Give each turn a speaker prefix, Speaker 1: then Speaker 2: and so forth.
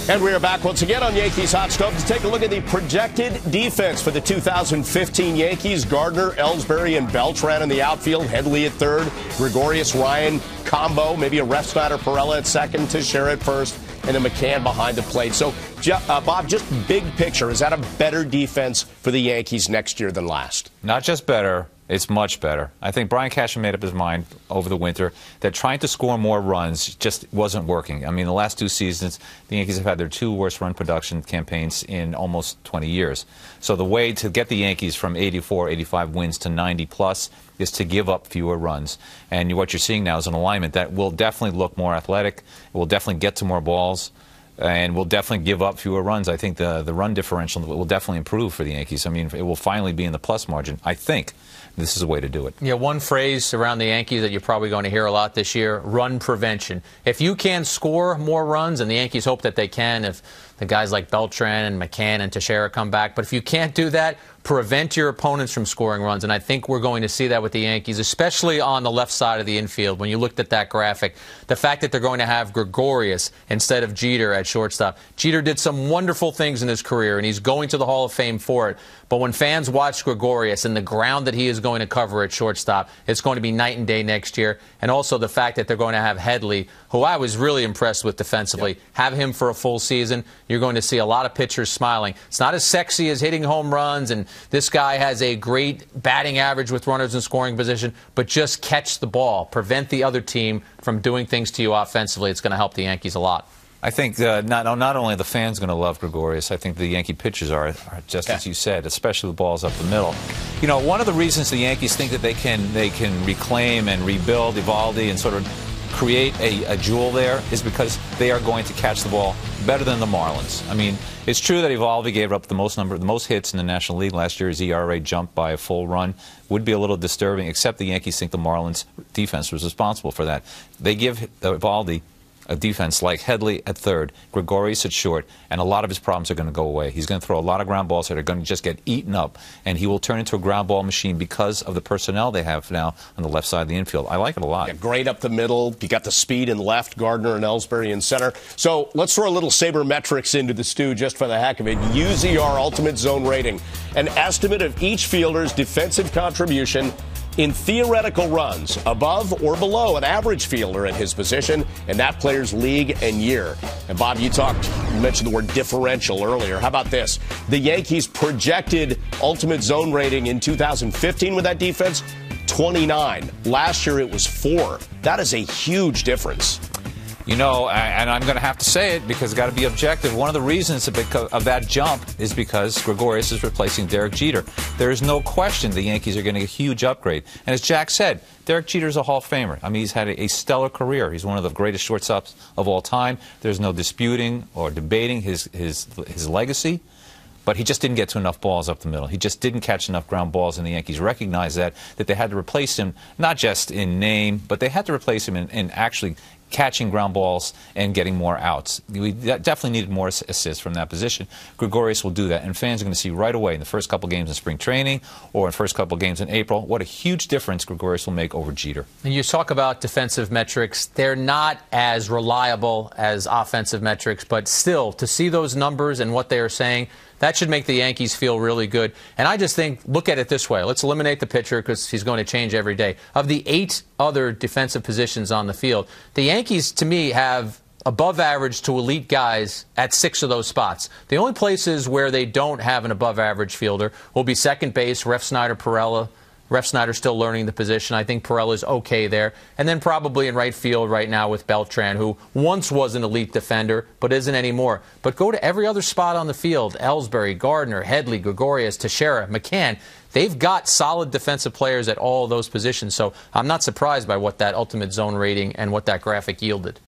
Speaker 1: And we are back once again on Yankees Hot Stove to take a look at the projected defense for the 2015 Yankees. Gardner, Ellsbury, and Beltran in the outfield. Headley at third. Gregorius, Ryan combo. Maybe a Refsnyder, Perella at second. Teixeira at first. And then McCann behind the plate. So, Bob, just big picture. Is that a better defense for the Yankees next year than last?
Speaker 2: Not just better. It's much better. I think Brian Cashman made up his mind over the winter that trying to score more runs just wasn't working. I mean, the last two seasons, the Yankees have had their two worst run production campaigns in almost 20 years. So the way to get the Yankees from 84, 85 wins to 90-plus is to give up fewer runs. And what you're seeing now is an alignment that will definitely look more athletic. It will definitely get to more balls. And will definitely give up fewer runs. I think the run differential will definitely improve for the Yankees. I mean, it will finally be in the plus margin. I think this is a way to do it.
Speaker 3: Yeah, one phrase around the Yankees that you're probably going to hear a lot this year, run prevention. If you can score more runs, and the Yankees hope that they can if the guys like Beltran and McCann and Teixeira come back, but if you can't do that, prevent your opponents from scoring runs. And I think we're going to see that with the Yankees, especially on the left side of the infield. When you looked at that graphic, the fact that they're going to have Gregorius instead of Jeter at shortstop. Jeter did some wonderful things in his career, and he's going to the Hall of Fame for it. But when fans watch Gregorius and the ground that he is going to cover at shortstop, it's going to be night and day next year. And also the fact that they're going to have Headley, who I was really impressed with defensively, have him for a full season. You're going to see a lot of pitchers smiling. It's not as sexy as hitting home runs, and this guy has a great batting average with runners in scoring position, but just catch the ball. Prevent the other team from doing things to you offensively. It's going to help the Yankees a lot.
Speaker 2: I think not only are the fans going to love Gregorius, I think the Yankee pitchers are just as you said, especially the balls up the middle. You know, one of the reasons the Yankees think that they can reclaim and rebuild Eovaldi and sort of create a jewel there is because they are going to catch the ball better than the Marlins. I mean, it's true that Eovaldi gave up the most hits in the National League last year. His ERA jumped by a full run. Would be a little disturbing, except the Yankees think the Marlins defense was responsible for that. They give Eovaldi a defense like Headley at third, Gregorius at short, and a lot of his problems are going to go away. He's going to throw a lot of ground balls that are going to just get eaten up, and he will turn into a ground ball machine because of the personnel they have now on the left side of the infield. I like it a lot.
Speaker 1: Yeah, great up the middle. You got the speed in left, Gardner and Ellsbury in center. So let's throw a little sabermetrics into the stew just for the heck of it. UZR Ultimate Zone Rating, an estimate of each fielder's defensive contribution in theoretical runs, above or below an average fielder at his position, and that player's league and year. And Bob, you mentioned the word differential earlier. How about this? The Yankees' projected ultimate zone rating in 2015 with that defense, 29. Last year it was 4. That is a huge difference.
Speaker 2: You know, and I'm going to have to say it because it's got to be objective. One of the reasons of that jump is because Gregorius is replacing Derek Jeter. There is no question the Yankees are getting a huge upgrade. And as Jack said, Derek Jeter is a Hall of Famer. I mean, he's had a stellar career. He's one of the greatest shortstops of all time. There's no disputing or debating his legacy. But he just didn't get to enough balls up the middle. He just didn't catch enough ground balls, and the Yankees recognized that they had to replace him, not just in name, but they had to replace him in actually catching ground balls and getting more outs. We definitely needed more assists from that position. Gregorius will do that, and fans are going to see right away in the first couple games in spring training or in the first couple games in April what a huge difference Gregorius will make over Jeter.
Speaker 3: And you talk about defensive metrics. They're not as reliable as offensive metrics, but still, to see those numbers and what they are saying, that should make the Yankees feel really good. And I just think, look at it this way. Let's eliminate the pitcher because he's going to change every day. Of the 8 other defensive positions on the field, the Yankees, to me, have above average to elite guys at 6 of those spots. The only places where they don't have an above average fielder will be second base, Refsnyder, Perella. Refsnyder's still learning the position. I think Perella's okay there. And then probably in right field right now with Beltran, who once was an elite defender, but isn't anymore. But go to every other spot on the field, Ellsbury, Gardner, Headley, Gregorius, Teixeira, McCann. They've got solid defensive players at all of those positions. So I'm not surprised by what that ultimate zone rating and what that graphic yielded.